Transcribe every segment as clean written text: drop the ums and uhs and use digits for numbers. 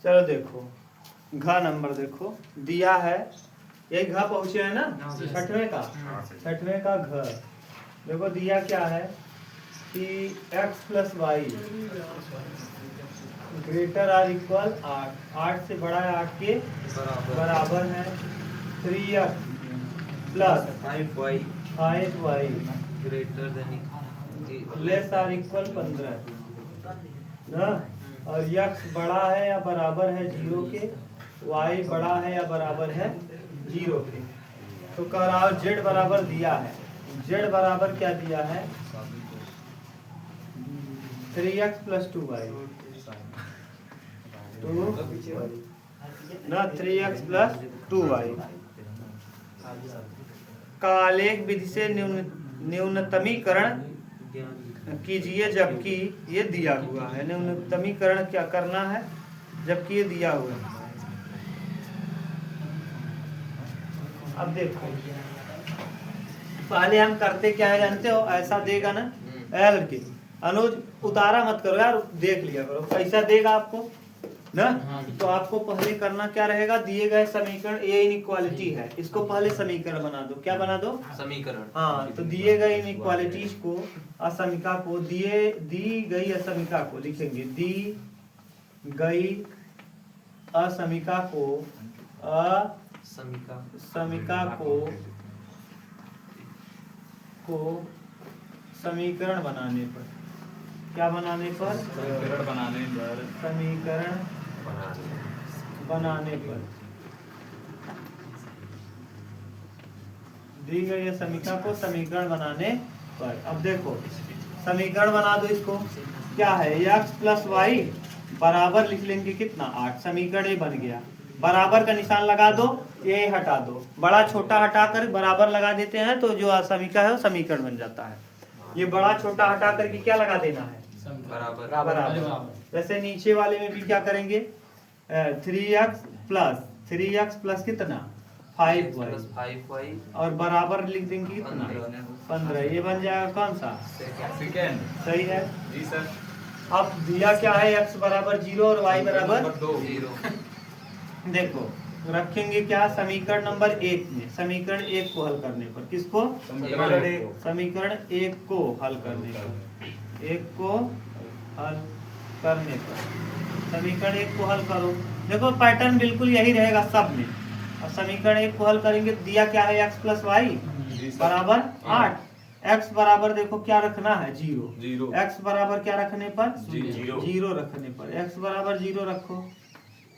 चलो देखो घ नंबर देखो दिया है, यही घ पहुंचे है ना, छठवें का घ। देखो दिया क्या है कि x plus y greater or equal 8, 8 से बड़ा है 8 के बराबर है 3x plus 5y greater than less or equal 15 ना, और x बड़ा है या बराबर है 0 के, y बड़ा है या बराबर है 0 के। तो कह रहा हूं z बराबर दिया है, z बराबर क्या दिया है 3x प्लस 2y ना, 3x प्लस 2y का आलेख विधि से न्यूनतमीकरण कीजिए जबकि ये दिया हुआ है। न्यूनतमीकरण क्या करना है जबकि ये दिया हुआ है। अब देखो पहले हम करते क्या है जानते हो, ऐसा देगा ना ऐ के अनुज उतारा मत करो यार, देख लिया करो कैसा देगा आपको ना। तो आपको पहले करना क्या रहेगा, दिए गए समीकरण ए इनइक्वालिटी है, इसको पहले समीकरण बना दो। क्या बना दो, समीकरण। हाँ तो दिए गए इनइक्वालिटीज को, असमिका को, दी गई असमिका को लिखेंगे, दी गई असमिका को समीकरण बनाने पर, क्या बनाने पर, समीकरण बनाने पर दी गई है समीकरण को समीकरण बनाने पर। अब देखो समीकरण बना दो, इसको क्या है x प्लस वाई बराबर लिख लेंगे कितना 8, समीकरण ये बन गया। बराबर का निशान लगा दो, ये हटा दो, बड़ा छोटा हटा कर बराबर लगा देते हैं तो जो समीकरण है वो समीकरण बन जाता है। ये बड़ा छोटा हटा करके क्या लगा देना है, बराबर। वैसे नीचे वाले में भी क्या करेंगे 3x प्लस कितना 5y और बराबर लिख देंगे कितना 15, ये बन जाएगा कौन सा सेकंड, सही है जी सर। अब दिया क्या है x बराबर 0 और y बराबर 2। देखो रखेंगे क्या समीकरण नंबर 1 में, समीकरण 1 को हल करने पर, किसको समीकरण 1 को हल करने पर, 1 को हल करने पर समीकरण 1 को हल करो। देखो पैटर्न बिल्कुल यही रहेगा सब में। और समीकरण 1 को हल करेंगे, दिया क्या है x प्लस वाई बराबर 8, x बराबर देखो क्या रखना है 0, x बराबर क्या रखने पर 0 रखने पर, x बराबर 0 रखो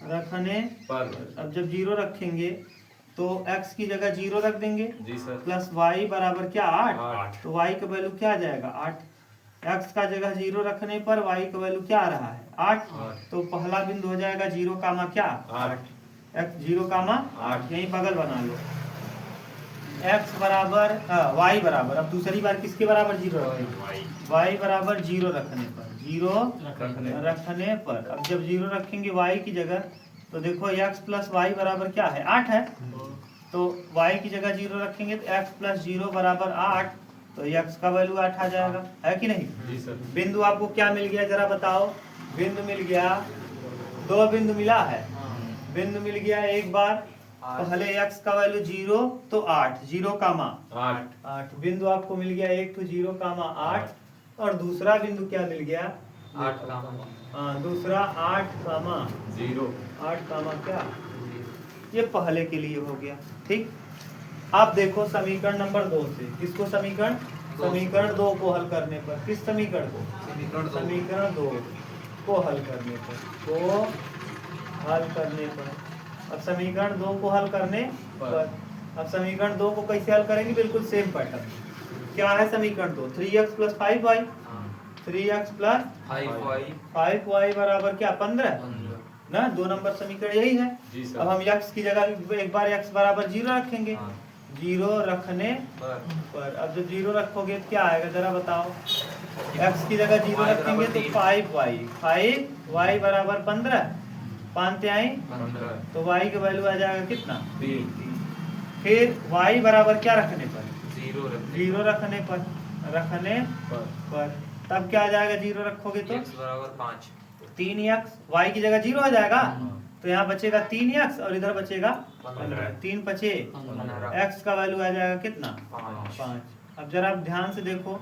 रखने पर। अब जब 0 रखेंगे तो x की जगह 0 रख देंगे जी सर, प्लस y बराबर क्या 8, तो y का वैल्यू क्या आ जाएगा 8। x का जगह 0 रखने पर y का वैल्यू क्या आ रहा है 8, तो पहला बिंदु हो जाएगा 0 कामा क्या 8, x 0 कामा 8, यही बगल बना लो। x बराबर y बराबर, अब दूसरी बार किसके बराबर 0 रखेंगे, y बराबर 0 रखने पर, 0 रखने पर। अब जब 0 रखेंगे y की जगह तो देखो x प्लस वाई बराबर क्या है 8 है, तो y की जगह 0 रखेंगे तो x प्लस 0 बराबर 8, तो x का वैल्यू 8 आ जाएगा, है कि नहीं जी सर। बिंदु आपको क्या मिल गया जरा बताओ, बिंदु मिल गया, 2 बिंदु मिला है, बिंदु मिल गया एक बार, पहले x का वैल्यू 0 तो 8, 0 कामा 8 बिंदु आपको मिल गया, एक तो 0 कामा 8 और दूसरा बिंदु क्या मिल गया 8 कामा, हाँ दूसरा 8 कामा 0, 8 कामा क्या, ये पहले के लिए हो गया ठीक। आप देखो समीकरण नंबर 2 से, किसको समीकरण 2 को हल करने पर, किस समीकरण को समीकरण 2 को हल करने पर, अब समीकरण 2 को हल करने पर, अब समीकरण 2 को कैसे हल करेंगे, बिल्कुल सेम पैटर्न। क्या है समीकरण 2, 3x plus 5y, 3x plus 5y बराबर क्या 15 ना, 2 नंबर समीकरण यही है। अब हम x की जगह एक बार x बराबर 0 रखेंगे, 0 रखने पर, अब जब 0 रखोगे तो क्या आएगा जरा बताओ, x की जगह 0 रखेंगे तो 5y बराबर 15, 5 आई 15, तो y का वैल्यू आ जाएगा कितना 3। फिर y बराबर क्या रखने पर 0 रखने पर, तब क्या आ जाएगा 0 रखोगे तो x बराबर 5, 3x, y की जगह 0 हो जाएगा, तो यहाँ बचेगा 3x और इधर बचेगा 15, 3 5 x का वैल्यू आ जाएगा कितना 5। अब जरा आप ध्यान से देखो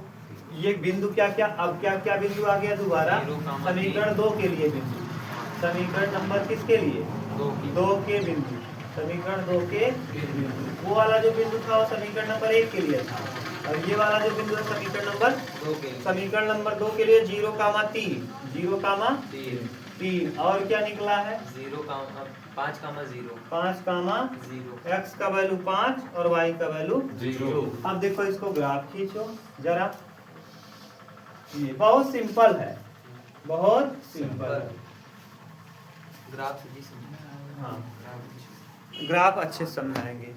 ये बिंदु क्या क्या, अब क्या क्या बिंदु आ गया दोबारा समीकरण 2 के लिए बिंदु, समीकरण नंबर किसके लिए 2 के बिंदु, समीकरण 2 के बिंदु। वो वाला जो बिंदु था वो समीकरण नंबर 1 के लिए था, और ये वाला जो बिंदु है समीकरण नंबर 2 के लिए 0, 3 0, 3 और क्या निकला है 5, 0 x का वैल्यू 5 और y का वैल्यू 0। अब देखो इसको ग्राफ खींचो जरा, ये बहुत सिंपल है, बहुत सिंपल है। ग्राफ हाँ ग्राफ अच्छे से समझाएंगे।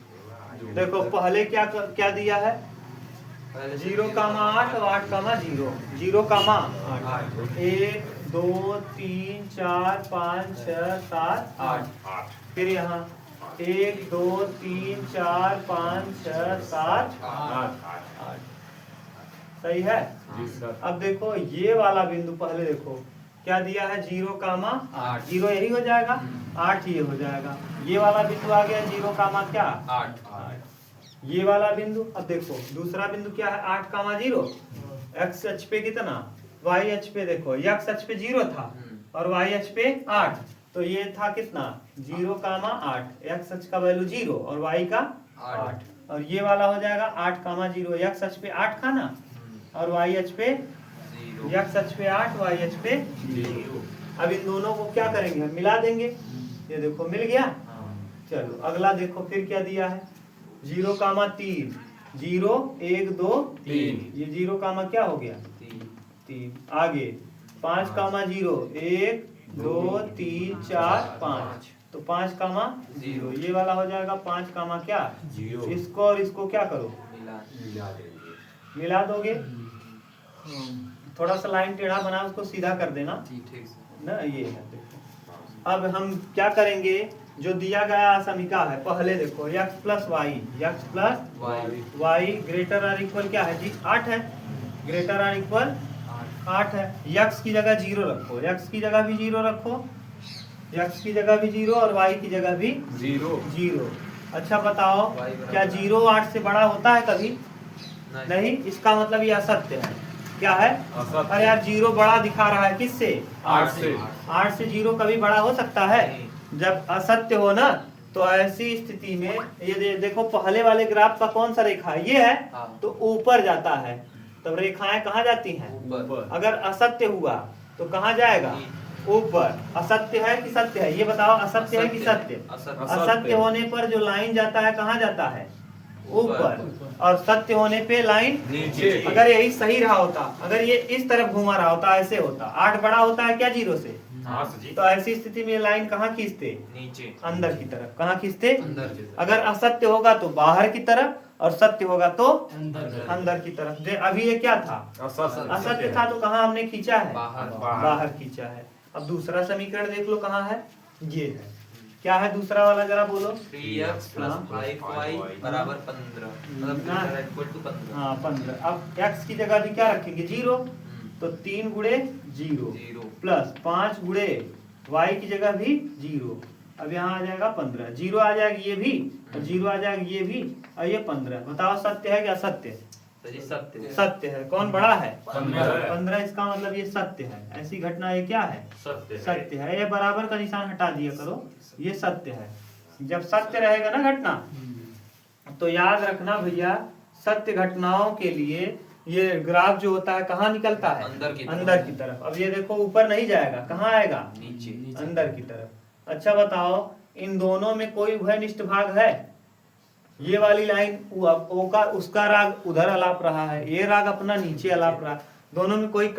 देखो पहले क्या क्या दिया है 0, 8 और 8, 0, 0, 8, 1 2 3 4 5 6 7 8, फिर यहाँ 1 2 3 4 5 6 7 8, सही है। अब देखो ये वाला बिंदु पहले देखो क्या दिया है 0, 8, 0 यही हो जाएगा, 8 ये हो जाएगा, ये वाला बिंदु आ गया 0, क्या 8, ये वाला बिंदु। अब देखो दूसरा बिंदु क्या है 8, 0, x अक्ष पे कितना, y अक्ष पे देखो x अक्ष पे 0 था और y अक्ष पे 8, तो ये था कितना 0, 8, x अक्ष का वैल्यू 0 और y का 8, और ये वाला हो जाएगा 8, 0, x अक्ष पे 8 था ना और y अक्ष पे x अक्ष पे 8, y अक्ष पे 0। अब इन दोनों को क्या करेंगे हम मिला देंगे, ये देखो मिल गया। चलो अगला देखो फिर क्या दिया है 0, 3, 0 1 2 3, ये 0, क्या हो गया 3, आगे 5, 0 1 2 3 4 5, तो 5, 0 ये वाला हो जाएगा 5, क्या 0, इसको और इसको क्या करो मिला दोगे, थोड़ा सा लाइन टेढ़ा बना उसको सीधा कर देना ना, ये है देखो। अब हम क्या करेंगे जो दिया गया समीका है पहले देखो x प्लस वाई ग्रेटर और इक्वल क्या है जी 8 है, ग्रेटर और इक्वल 8 है, x की जगह 0 रखो, x की जगह भी 0 रखो, x की जगह भी 0 और y की जगह भी 0। अच्छा बताओ क्या 0 8 से बड़ा होता है कभी नहीं, इसका मतलब ये असत्य है, क्या है अरे यार 0 बड़ा दिखा रहा है किससे 8 से 0 कभी बड़ा हो सकता है, जब असत्य हो ना तो ऐसी स्थिति में ये देखो पहले वाले ग्राफ का कौन सा रेखा ये है तो ऊपर जाता है, तब रेखाएं कहाँ जाती हैं ऊपर। अगर असत्य हुआ तो कहाँ जाएगा ऊपर। असत्य है कि सत्य है ये बताओ, असत्य है कि सत्य, असत्य होने पर जो लाइन जाता है कहाँ जाता है ऊपर, और सत्य होने पे लाइन नीचे। अगर यही सही रहा होता, अगर ये इस तरफ घुमा रहा होता ऐसे होता, 8 बड़ा होता है क्या 0 से, तो ऐसी स्थिति में लाइन कहाँ खींचते नीचे अंदर की तरफ, कहाँ खींचते अगर असत्य होगा तो बाहर की तरफ और सत्य होगा तो अंदर की तरफ। अभी ये क्या था असत्य था तो कहाँ हमने खींचा है बाहर खींचा है। अब दूसरा समीकरण देख लो कहाँ है, ये है क्या है दूसरा वाला जरा बोलो 3x + 5y = 15, मतलब 15। हाँ 15। अब x की जगह भी क्या रखेंगे 0, तो 3 गुणे 0 प्लस 5 गुणे y की जगह भी 0, अब यहाँ आ जाएगा 15, 0 आ जाएगा ये भी और 0 आ जाएगा ये भी और ये 15। बताओ सत्य है क्या असत्य, सत्य है। कौन बड़ा है 15, इसका मतलब ये सत्य है, ऐसी घटना ये क्या है सत्य है। ये बराबर का निशान हटा दिया करो, ये सत्य है। जब सत्य रहेगा ना घटना तो याद रखना भैया सत्य घटनाओं के लिए ये ग्राफ जो होता है कहाँ निकलता है अंदर की तरफ। अब ये देखो ऊपर नहीं जाएगा, कहाँ आएगा नीचे अंदर की तरफ। अच्छा बताओ इन दोनों में कोई उभयनिष्ठ भाग है, ये वाली लाइन उसका राग उधर अलाप रहा है, ये राग अपना नीचे अलाप रहा है, दोनों में कोई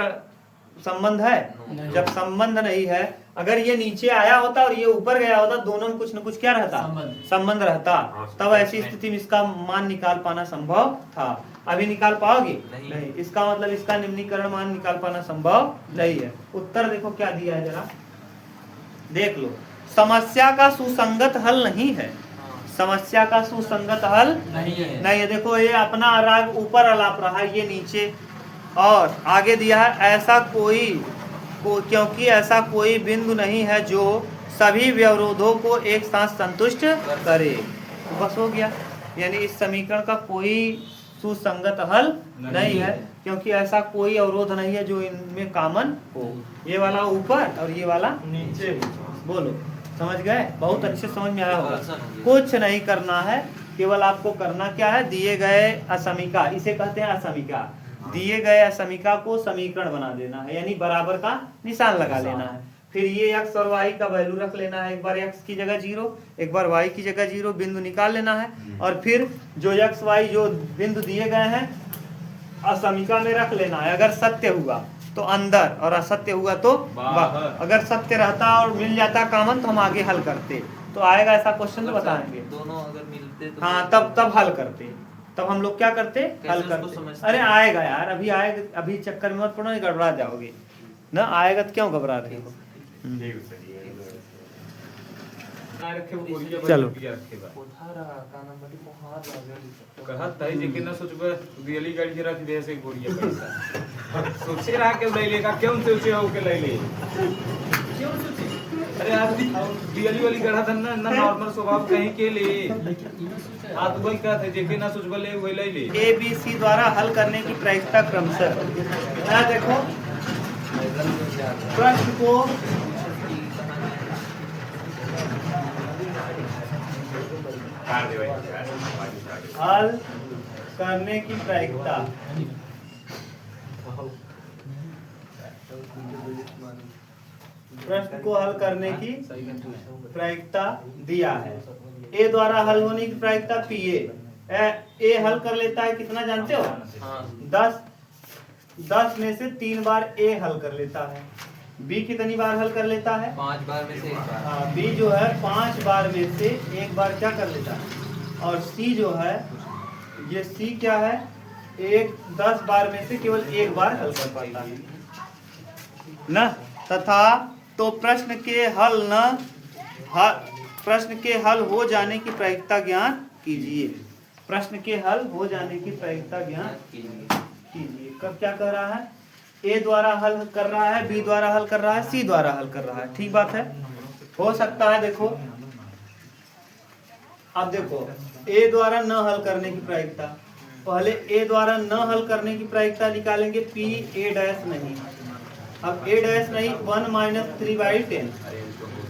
संबंध है जब संबंध नहीं है, अगर ये नीचे आया होता और ये ऊपर गया होता दोनों में कुछ न कुछ क्या रहता संबंध रहता, तब ऐसी स्थिति में इसका मान निकाल पाना संभव था। अभी निकाल पाओगे नहीं, इसका मतलब इसका निम्नीकरण मान निकाल पाना संभव नहीं है। उत्तर देखो क्या दिया है जरा देख लो, समस्या का सुसंगत हल नहीं है, समस्या का सुसंगत हल नहीं है। देखो ये अपना राग ऊपर अलाप रहा है, ये नीचे, और आगे दिया है ऐसा कोई क्योंकि ऐसा कोई बिंदु नहीं है जो सभी व्यवरोधों को एक साथ संतुष्ट करे। तो बस हो गया, यानी इस समीकरण का कोई सुसंगत हल नहीं है, क्योंकि ऐसा कोई अवरोध नहीं है जो इनमें कॉमन हो। ये वाला ऊपर और ये वाला नीचे। बोलो, समझ गए? बहुत अच्छे समझ में आया होगा। कुछ नहीं करना है, केवल आपको करना क्या है, दिए गए असमीका, इसे कहते हैं असमीका, दिए गए असमीका को समीकरण बना देना है, यानी बराबर का निशान लगा लेना है। फिर ये x और y का वैल्यू रख लेना है, एक बार x की जगह 0, एक बार y की जगह 0, बिंदु निकाल लेना है। और फिर जो x y जो बिंदु दिए गए हैं असमीका में रख लेना है। अगर सत्य हुआ तो अंदर और असत्य हुआ तो बाहर। अगर सत्य रहता और मिल जाता कॉमन तो हम आगे हल करते, तो आएगा ऐसा क्वेश्चन तो बताएंगे। दोनों अगर मिलते तो हाँ, तब हल करते। तब हम लोग क्या करते, हल करते। अरे आएगा यार, अभी आएगा, अभी चक्कर में मत पड़ो, नहीं गड़बड़ा जाओगे ना। आएगा तो क्यों घबरा रहे हो? चलो कहत है जे के न सोचबे रियली गाड़ी रख दे से गोड़िया पैसा सोचे रहा के ले लेगा, क्यों सोचे हो के ले ले, क्यों सोचे? अरे आप रियली वाली गढ़ा धन ना नॉर्मल स्वभाव कहीं के ले आप वही कहते जे के न सोचबे ले वही ले ले। ए बी सी द्वारा हल करने की प्रायिकता क्रमशः, देखो प्रश्न को हल करने की प्रायिकता, प्रश्न को हल करने की प्रायिकता दिया है। ए द्वारा हल होने की प्रायिकता पी ए हल कर लेता है, कितना जानते हो? 10 में से 3 बार ए हल कर लेता है। बी कितनी बार हल कर लेता है? 5 बार में से 1 बार। हाँ, बी जो है 5 बार में से 1 बार क्या कर लेता है। और सी जो है, ये सी क्या है, 10 बार में से केवल 1 बार हल कर पाता है ना। तथा तो प्रश्न के हल हो जाने की प्रायिकता ज्ञान कीजिए। प्रश्न के हल हो जाने की प्रायिकता ज्ञान कीजिए। कब क्या कह रहा है? ए द्वारा हल कर रहा है, बी द्वारा हल कर रहा है, सी द्वारा हल कर रहा है। ठीक बात है, हो सकता है। देखो अब देखो, ए द्वारा न हल करने की प्रायिकता, पहले ए द्वारा न हल करने की प्रायिकता निकालेंगे, पी ए डैश नहीं। अब ए डैश नहीं, 1 - 3/10,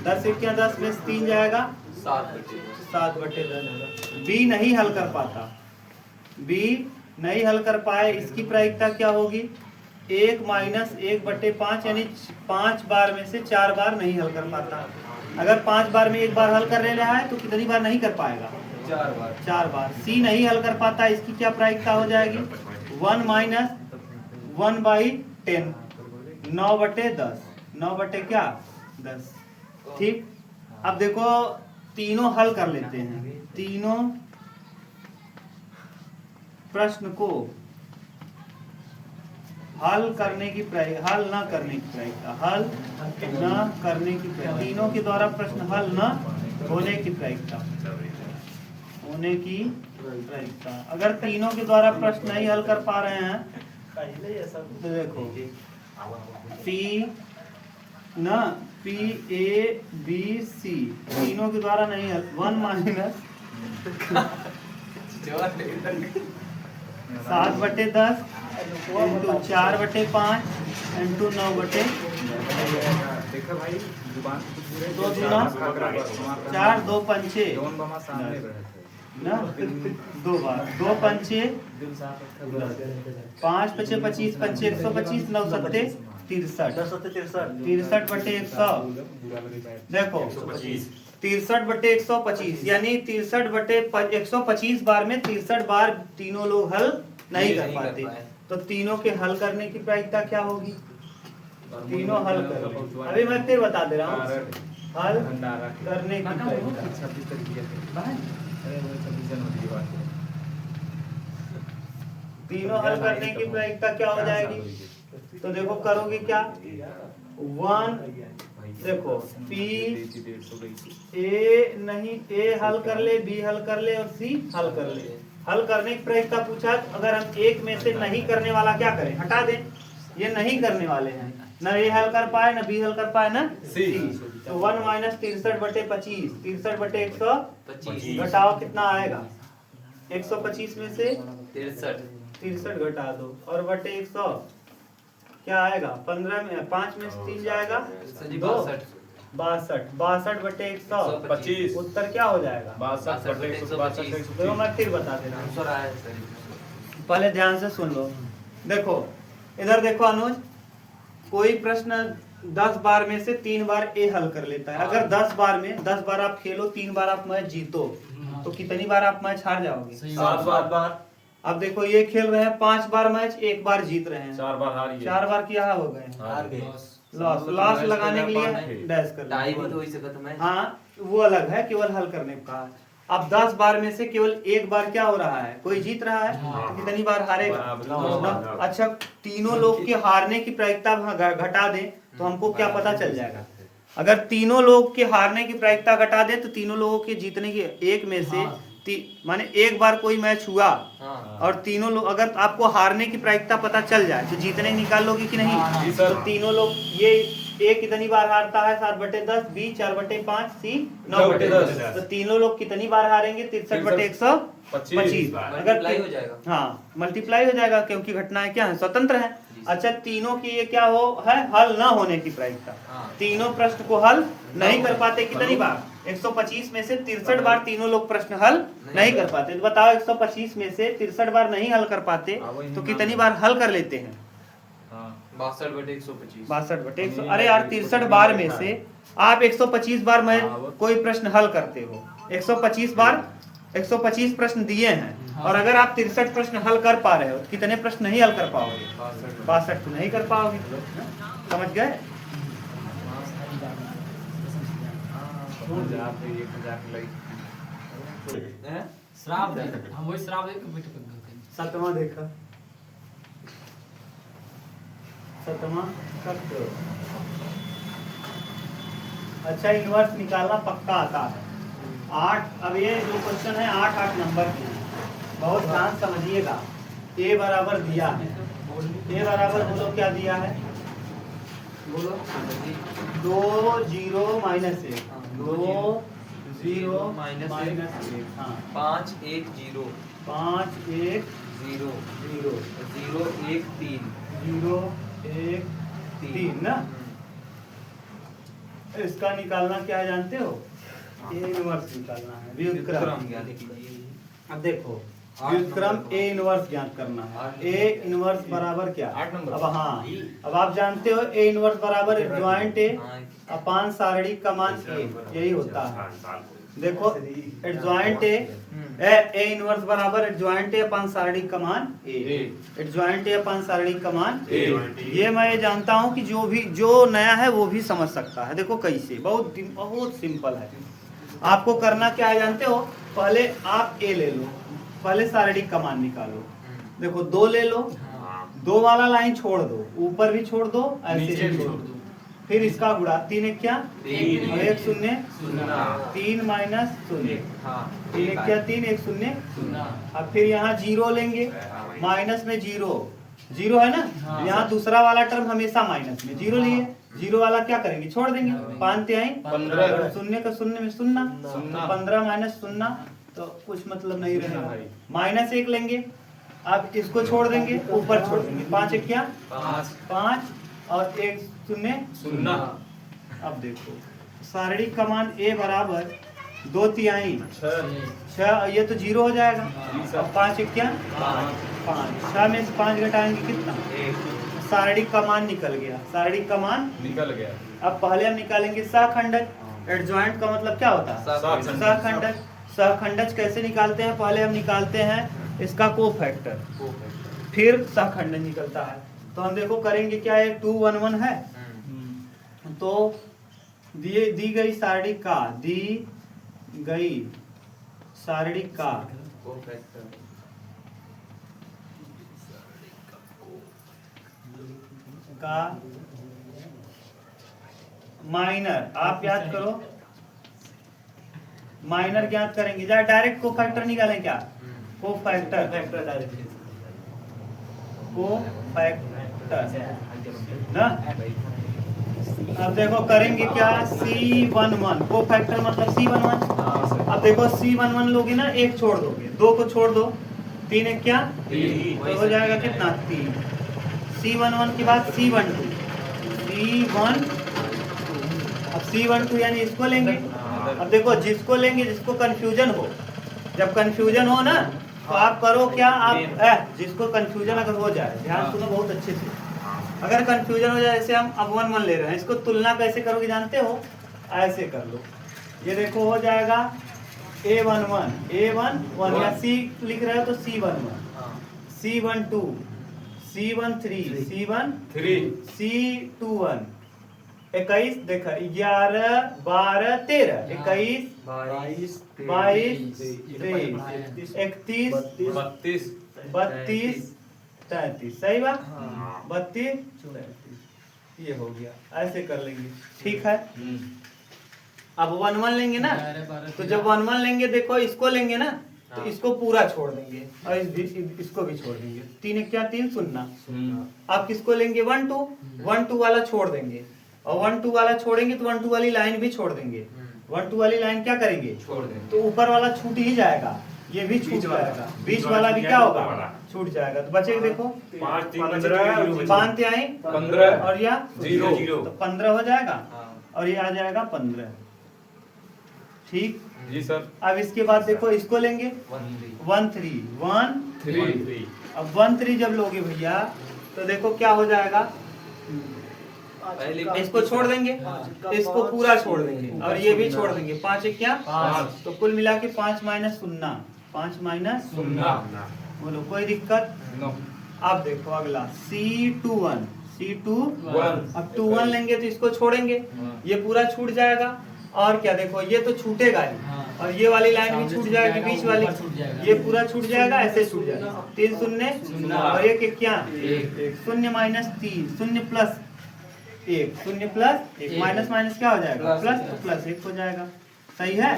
10 × 10 में 3 जाएगा, 7/10। बी नहीं हल कर पाता, बी नहीं हल कर पाए, इसकी प्रायिकता क्या होगी? 1 - 1/5, यानी 5 बार में से 4 बार नहीं हल कर पाता। अगर 5 बार में 1 बार हल कर ले रहा है तो कितनी बार नहीं कर पाएगा? 4 बार। सी नहीं हल कर पाता, इसकी क्या प्रायिकता हो जाएगी? 1 - 1/10, 9/10, 9/10। ठीक, अब देखो तीनों हल कर लेते हैं। तीनों प्रश्न को हल करने की हल न करने की प्रायिकता, हल न करने की प्रायिकता, तीनों के द्वारा प्रश्न हल न होने की प्रायिकता, होने की प्रायिकता। अगर तीनों के द्वारा प्रश्न नहीं हल कर पा रहे हैं तो देखो पी ए बी सी तीनों के द्वारा नहीं हल, 1 - 7/10 × 4/5 × 9/10, 2 दूना 4, 2 पंचे ना, 2 बार, 2 पंचे 5 × 5 = 25, 5 × 125, 9 × 7 63, 63/100। देखो 63/125, यानी 63/125 बार में 63 बार तीनों लोग हल नहीं कर पाते। तो तीनों के हल करने की प्रायिकता क्या होगी? तीनों हल कर, अभी मैं फिर बता दे रहा हूँ, हल करने की प्रायिकता, तीनों हल करने की प्रायिकता क्या हो जाएगी? तो देखो करोगे क्या, 1, देखो पी ए नहीं, ए हल कर ले, बी हल कर ले और सी हल कर ले। हल करने की प्रायिकता पूछा, अगर हम एक में से नहीं करने वाला क्या करें? हटा दें, ये नहीं करने वाले हैं, ना ए हल कर पाए ना बी हल कर पाए ना सी। तो 1 माइनस 63/25, 63/100 25 घटाओ कितना आएगा? 125 में से 63 63 घटा दो और बटे 100 क्या आएगा? 15 में 5 में से 3 जाएगा जी 2 62 62 बटे 100 25 उत्तर क्या हो जाएगा? 62 बटे 162 देखो मैं फिर बता दे रहा हूँ, आंसर आया सही। पहले ध्यान से सुन लो। देखो इधर देखो अनुज, कोई प्रश्न 10 बार में से 3 बार ए हल कर लेता है। अगर 10 बार में 10 बार आप खेलो, 3 बार आप मैच जीतो, तो कितनी बार आप मैच हार जाओगे? 7 बार। अब देखो ये खेल रहे हैं 5 बार मैच, 1 बार जीत रहे हैं, 4 बार हारी 4 बार क्या हो गए? हार गए। लॉस लगाने के लिए डैश कर टाई भी तो लो। हो ही सकता मैं। हाँ वो अलग है, केवल हल करने का। अब 10 बार में से केवल 1 बार क्या हो रहा है? कोई जीत रहा है, तो कितनी बार हारेगा? बराबर। अच्छा, तीनों लोग के हारने की प्रायिकता घटा दें तो हमको क्या पता चल जाएगा? अगर तीनों लोग के हारने की प्रायिकता घटा दे तो तीनों लोगों के जीतने की एक में से माने 1 बार कोई मैच हुआ हाँ और तीनों लोग, अगर आपको हारने की प्रायिकता पता चल जाए तो जीतने की निकाल लोगे कि नहीं? जी सर। तो तीनों लोग, ये ए कितनी बार हारता है? 7/10, बी 4/5, सी 9/10। तो तीनों लोग कितनी बार हारेंगे? 63/125 बार। अगर मल्टीप्लाई हो जाएगा। हाँ मल्टीप्लाई हो जाएगा, क्योंकि घटनाएं क्या है? स्वतंत्र है। अच्छा, तीनों की ये क्या हो है? हल ना होने की प्रायिकता। हाँ। तीनों प्रश्न को हल नहीं कर पाते कितनी बार? 125 में से 63 बार तीनों लोग प्रश्न हल नहीं कर पाते। तो बताओ 125 में से 63 बार नहीं हल कर पाते तो कितनी बार हल कर लेते हैं? 62/125 62/100। अरे यार 63 बार में से आप 125 बार में कोई प्रश्न हल करते हो, 125 बार 125 प्रश्न दिए हैं, और अगर आप 63 प्रश्न हल कर पा रहे हो तो कितने प्रश्न नहीं हल कर पाओगे? 62 तो नहीं कर पाओगे। समझ गए? श्राप हम वही श्राप देख के बैठ कर सतवां देखा, सतवां सत्य। अच्छा, इनवर्स निकालना पक्का आता है। 8, अब ये जो क्वेश्चन है 8 नंबर के हैं, बहुत ध्यान समझिएगा। ए बराबर दिया है, ए बराबर बोलो क्या दिया है? बोलो 2 0 -1, 2 0 -1, -1, हाँ 5 1 0 5 1 0 0 0 1 3 0 1 3 ना। इसका निकालना क्या है जानते हो? ए इनवर्स निकालना है, व्युत्क्रम। ज्ञान कीजिए। अब देखो व्युत्क्रम ए इनवर्स ज्ञात करना है। ए इनवर्स बराबर क्या? 8 नंबर। अब हाँ, अब आप जानते हो ए इनवर्स बराबर एडजॉइंट ए अपान सारणी का मान ए, यही होता है। देखो एडजॉइंट ए इनवर्स बराबर एडजॉइंट ए अपान सारणी का मान ए, एडजॉइंट ए अपान सारणी का मान ए। ये मैं ये जानता हूँ कि जो नया है वो भी समझ सकता है। देखो कैसे, बहुत सिंपल है। आपको करना क्या है जानते हो? पहले आप ए ले लो, पहले सारणी का मान निकालो। देखो 2 ले लो, 2 वाला लाइन छोड़ दो, ऊपर भी छोड़ दो, ऐसे भी छोड़ दो। फिर इसका गुणा 3 1 क्या? 3 और 1 0 0 3 माइनस 0, हाँ 3 1 क्या? 3 1 0। अब फिर यहाँ 0 लेंगे, माइनस में 0 है ना। यहाँ दूसरा वाला टर्म हमेशा माइनस में, 0 लिए, 0 वाला क्या करेंगे? छोड़ देंगे। 5 3 15 शून्य का शून्य में शून्य, तो 15 माइनस 0 तो कुछ मतलब नहीं रहेगा। -1 लेंगे, अब इसको छोड़ देंगे, ऊपर छोड़ देंगे। 5 1 क्या? 5 और 1 0 0। अब देखो सारणी का मान ए बराबर 2 तिहाई 6, ये तो 0 हो जाएगा। अब 5 1 क्या? 5, 6 में से 5 घटाएंगे कितना? सारणी का मान निकल गया, सारणी का मान निकल गया। अब पहले हम निकालेंगे सहखंडक। एडजॉइंट का मतलब क्या होता है? सहखंडक। सहखंडक। सहखंडक कैसे निकालते हैं? पहले हम निकालते हैं इसका कोफैक्टर, फिर सहखंडक निकलता है। तो हम देखो करेंगे क्या है, 2 1 1 है, तो दी गई सारणी का, दी गई सारणी का माइनर, आप याद करो, माइनर ज्ञात करेंगे। या डायरेक्ट को फैक्टर निकालें क्या? को फैक्टर, को फैक्टर ना। अब देखो करेंगे क्या, C11 को फैक्टर मतलब C11। अब देखो C11 लोगे ना, एक छोड़ दोगे, दो को छोड़ दो, तीन एक क्या, तो हो जाएगा कितना, 3। C11 के बाद C12, अब C12 यानी इसको लेंगे। अब देखो जिसको लेंगे, जिसको कंफ्यूजन हो, जब कंफ्यूजन हो ना तो आप करो क्या, आप जिसको कंफ्यूजन अगर हो जाए, ध्यान सुनो बहुत अच्छे से, अगर कंफ्यूजन हो जाए, जैसे हम अब 1 1 ले रहे हैं, इसको तुलना कैसे करोगे जानते हो, ऐसे कर लो, ये देखो हो जाएगा A11 या C लिख रहे हो तो C11, C12, C13, C21, 21, देखा 11 12 13, 21 22 23 31 32 32 33, सही बात, 32 34, ये हो गया, ऐसे कर लेंगे, ठीक है। अब 1 1 लेंगे ना, तो जब 1 1 लेंगे, देखो इसको लेंगे ना, तो इसको पूरा छोड़ देंगे और इसको भी छोड़ देंगे, 3 एक क्या, 3 शून्य। अब किसको लेंगे, 1 2, 1 2 वाला छोड़ देंगे, और 1 2 वाला छोड़ेंगे तो 1 2 वाली लाइन भी छोड़ देंगे, 1 2 वाली लाइन क्या करेंगे, छोड़ देंगे, तो ऊपर वाला छूट ही जाएगा, ये भी छूट जाएगा, बीच वाला भी क्या होगा, छूट जाएगा, तो बचेगा देखो 5 3 आई 15 और या 0, तो 15 हो जाएगा, और ये आ जाएगा 15, ठीक जी सर। अब इसके बाद देखो इसको लेंगे 1 3 1 3 अब 1 3 जब लोगे भैया तो देखो क्या हो जाएगा, इसको छोड़ देंगे, इसको पूरा छोड़ देंगे और ये भी छोड़ देंगे, 5 एक क्या, 5, तो कुल मिला के 5 माइनस 0, 5 माइनस 0, बोलो कोई दिक्कत। अब देखो अगला C21 अब 21 लेंगे तो इसको छोड़ेंगे, ये पूरा छूट जाएगा, और क्या देखो ये तो छूटेगा ही, और ये वाली लाइन भी छूट जाएगी, बीच वाली ये पूरा छूट जाएगा, ऐसे छूट जाएगा, 3 शून्य और 1 एक क्या, 0 minus 3, 0 plus 1, 0 plus 1, minus minus क्या हो जाएगा, प्लस, तो प्लस 1 हो जाएगा, सही है।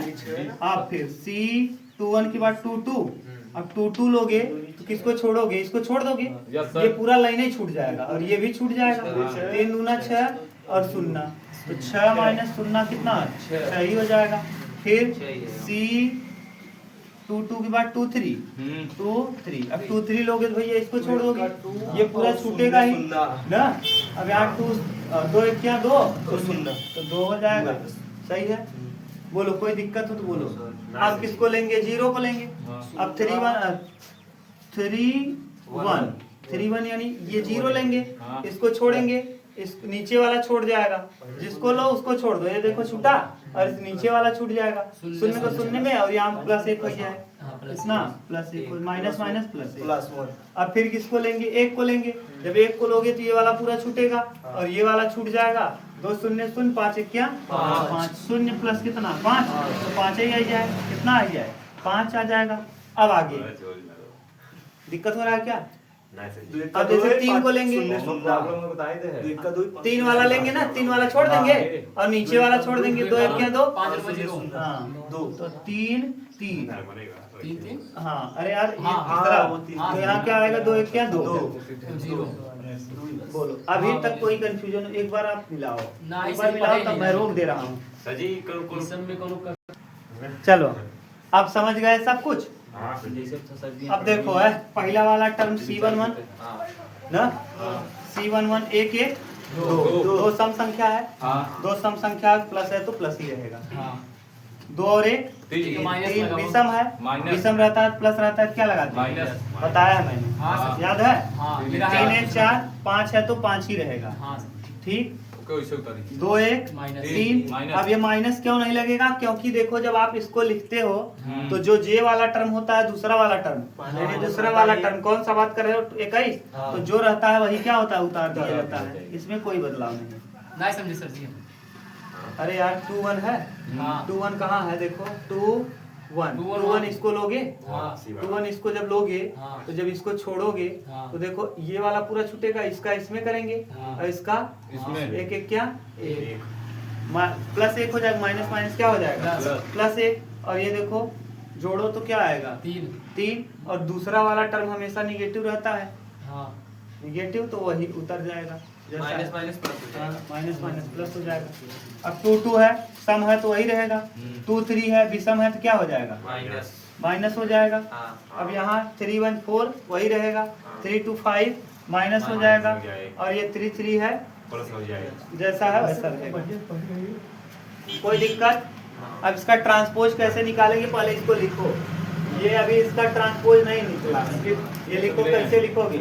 अब फिर C21 के बाद 2 2, अब 2 2 लोगे तो किसको छोड़ोगे, इसको छोड़ दोगे, ये पूरा लाइन ही छूट जाएगा और ये भी छूट जाएगा, 3 दूना 6 और 0, तो 6 माइनस 0 कितना, 6 ही हो जाएगा। फिर C22 के बाद 2 3, अब 2 3 लोगे तो भैया इसको छोड़ दोगे, ये पूरा छूटेगा ही ना, अब यहाँ 2 एक क्या 2 तो 0, तो 2 हो जाएगा, सही है। बोलो कोई दिक्कत हो तो बोलो। अब किसको लेंगे, 0 को लेंगे, अब 3 1 यानी ये 0 लेंगे, इसको छोड़ेंगे, इस नीचे वाला छोड़ जाएगा, जिसको लो उसको छोड़ दो, ये देखो छूटा, और इस नीचे वाला छूट जाएगा, 0 को 0 में, और यहाँ प्लस 1 हो जाए, इतना प्लस 1 माइनस माइनस प्लस 1। अब फिर किसको लेंगे, 1 को लेंगे, जब 1 को लोगे तो ये वाला पूरा छूटेगा और ये वाला छूट जाएगा, 2 0 0 5 1 क्या 5, 0 प्लस कितना 5, तो 5 ही आ जाए, कितना आ जाए 5 आ जाएगा। अब आगे दिक्कत हो रहा है क्या, अब जैसे 3 को लेंगे, 3 वाला लेंगे ना, 3 वाला छोड़ देंगे और नीचे वाला छोड़ देंगे, 2 1 क्या 2, हाँ 2, तो 3 3 हाँ, अरे यार तो यहाँ क्या आएगा, 2 1 क्या 2 बोलो। अभी तक कोई कंफ्यूजन, एक बार आप मिलाओ, एक बार मिलाओ तब मैं रोक दे रहा हूँ। चलो अब समझ गए सब कुछ। अब देखो है पहला वाला टर्म C11 ना, C11 1 1 2 सम संख्या है, 2 सम संख्या प्लस है तो प्लस ही रहेगा, 2 और 1 3 विषम है, विषम रहता है प्लस रहता है क्या लगाते हैं, बताया है मैंने, याद है, 3 1 4 5 है तो 5 ही रहेगा, ठीक, 2 1 3। अब ये माइनस क्यों नहीं लगेगा, क्योंकि देखो जब आप इसको लिखते हो तो जो जे वाला टर्म होता है, दूसरा वाला टर्म, यानी दूसरा वाला टर्म कौन सा बात कर रहे हो, 21, तो जो रहता है वही क्या होता है, उतार दिया जाता है, इसमें कोई बदलाव नहीं समझे सर जी। अरे यार 2 1 है, 2 1 कहाँ है, देखो 2 1 इसको लोगे, 2 1 इसको जब लोगे तो जब इसको छोड़ोगे तो देखो ये वाला पूरा छूटेगा, इसका इसमें करेंगे और इसका इसमें, 1 1 क्या 1 प्लस 1 हो जाएगा, माइनस माइनस क्या हो जाएगा प्लस 1, और ये देखो जोड़ो तो क्या आएगा 3, और दूसरा वाला टर्म हमेशा निगेटिव रहता है, निगेटिव तो वही उतर जाएगा, माइनस माइनस प्लस हो जाएगा। माइनस माइनस प्लस हो जाएगा। अब 2 2 है, सम है तो वही रहेगा। 2 3 है, विषम है तो क्या हो जाएगा, माइनस। माइनस हो जाएगा। हाँ। अब यहाँ 3 1 4 वही रहेगा, 3 2 5 माइनस हो जाएगा, और ये 3 3 है प्लस हो जाएगा। जैसा है वैसा रहेगा। कोई दिक्कत? अब इसका ट्रांसपोज कैसे निकालेंगे, पहले इसको लिखो। ये अभी इसका ट्रांसपोज नहीं निकला, ये लिखो, कैसे लिखोगे?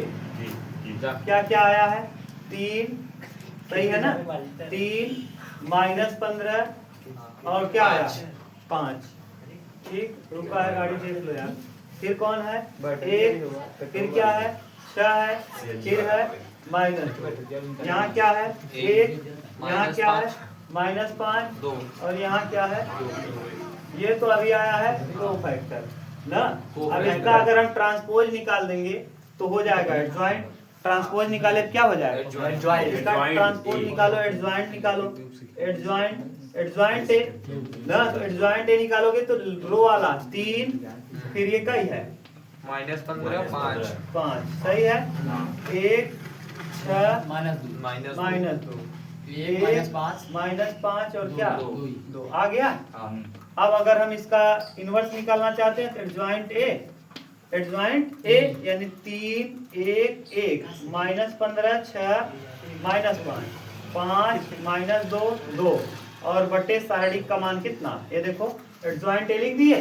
क्या क्या आया है, 3 सही है ना, 3 माइनस 15 और क्या आया, 5। ठीक, रुका है, गाड़ी देख लो यार। फिर कौन है, 1, फिर क्या है, 6 है, फिर है माइनस, यहाँ क्या है 1, यहाँ क्या है -5, 2 और यहाँ क्या है, ये तो अभी आया है 2 फैक्टर ना। अब इसका अगर हम ट्रांसपोज निकाल देंगे तो हो जाएगा एडजॉइंट। ट्रांसपोज निकाले क्या हो जाएगा, इसका ट्रांसपोज निकालो, एडजॉइंट निकालो, एडजॉइंट ए ना, तो एडजॉइंट ए निकालोगे तो रो वाला 3, फिर ये कई है -15 5 सही है, 1 6 -2 माइनस -2 1 -5 -5 और क्या दो। 2 आ गया। अब अगर हम इसका इनवर्स निकालना चाहते हैं तो एडजॉइंट ए यानी 3 1 1 -15 6 -5 5 -2 2 और बटे शारीरिक का मान कितना, ये देखो एडजॉइंट ए लिख दिए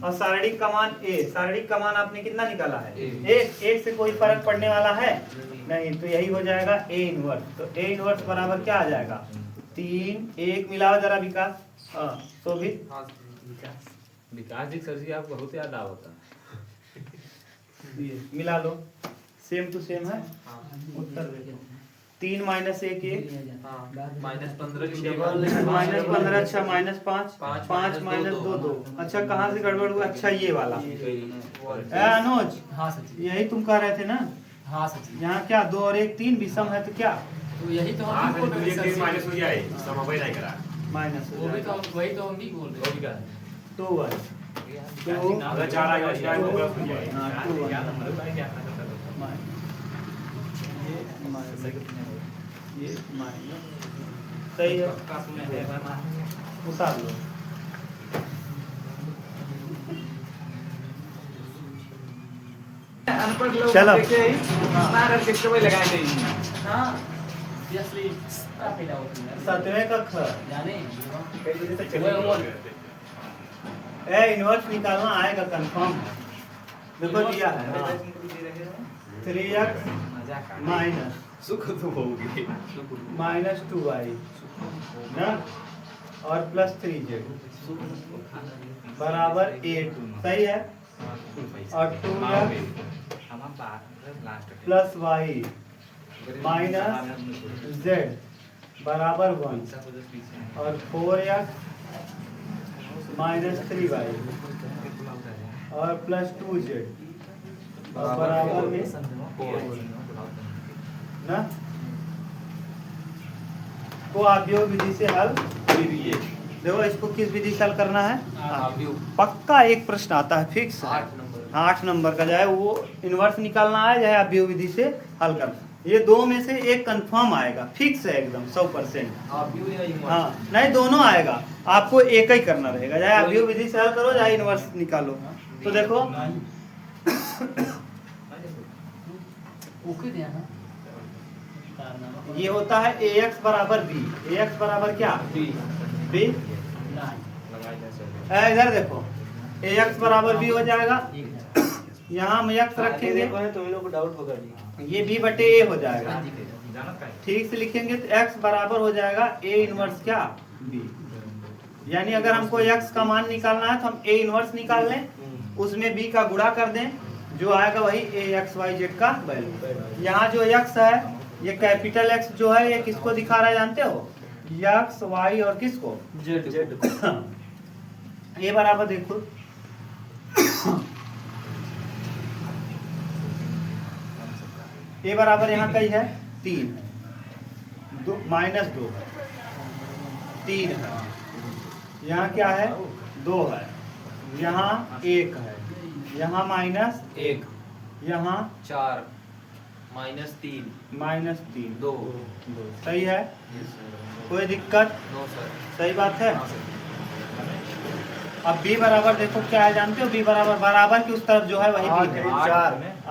और शारीरिक का मान ए, शारीरिक का मान आपने कितना निकाला है, एक से कोई फर्क पड़ने वाला है नहीं, तो यही हो जाएगा ए इनवर्स। तो ए इनवर्स बराबर क्या आ जाएगा, 3 1 मिलाओ जरा विकास, शोभित विकास जी सर जी आप बहुत याद आवता। मिला लो, सेम टू सेम है, उत्तर देखो 3 -1 1 -15 -15 6 -5 5 -2 2। अच्छा कहाँ से गड़बड़ हुआ, अच्छा ये वाला अनुज, हाँ सचिन, यही तुम कह रहे थे ना, हाँ सचिन, यहाँ क्या 2 और 1 3 विषम है तो क्या तो यही तो हम भी बोल रहे हैं सर। माइनस हो जाए, समझ नहीं करा। माइनस हो वो भी तो जाएगा, हम वही तो हम भी बोल रहे हैं। 2 1 अगर 4 आ गया तो प्लस हो जाए। हाँ, 2 1 क्या नंबर है क्या करता है? ये माइनस सही है, उतार लो। अनपढ़ लोग चलो। देखे ही मार के कभी लगाए नहीं। हाँ, obviously, क्या पैदा होती है? 7वें का ख जाने वो ए इनवर्स निकालना आएगा कंफर्म, देखो दिया है 3x माइनस सुख तो होगी। -2y ना और +3z बराबर 8 सही है, और 2x plus y minus z बराबर 1 और 4x -3y और +2z और बराबर में ना। तो आप योग विधि से हल कीजिए। देखो इसको किस विधि से हल करना है, पक्का एक प्रश्न आता है फिक्स 8 नंबर का, चाहे वो इनवर्स निकालना है चाहे आप योग विधि से हल करना, ये दो में से एक कंफर्म आएगा, फिक्स है एकदम 100%। हाँ नहीं दोनों आएगा, आपको एक ही करना रहेगा, चाहे आप योग विधि से हल करो चाहे इनवर्स निकालो। तो देखो ओके दिया ना, ये होता है ax बराबर b, ax बराबर क्या b, इधर देखो ax बराबर b हो जाएगा, यहाँ हम x रखेंगे तो इन लोगों को डाउट होगा जी। ये b बटे a हो जाएगा, ठीक से लिखेंगे तो x बराबर हो जाएगा a इनवर्स क्या b, यानी अगर हमको x का मान निकालना है तो हम a इनवर्स निकाल लें, उसमें b का गुणा कर दें, जो आएगा वही ax_y_z का वैल्यू। यहाँ जो x है ये कैपिटल X जो है ये किसको दिखा रहा है जानते हो, x y और किसको z। ये बराबर देखो ये बराबर यहाँ कई है 3 -2 3 है, यहाँ क्या है 2 है, यहाँ 1 है, यहाँ -1, यहाँ 4 -3 -3 2 सही है, यस सर कोई दिक्कत? नो सर सही बात है। हाँ सर अब b बराबर देखो क्या है जानते हो, b बराबर बराबर की उस तरफ जो है वही b है।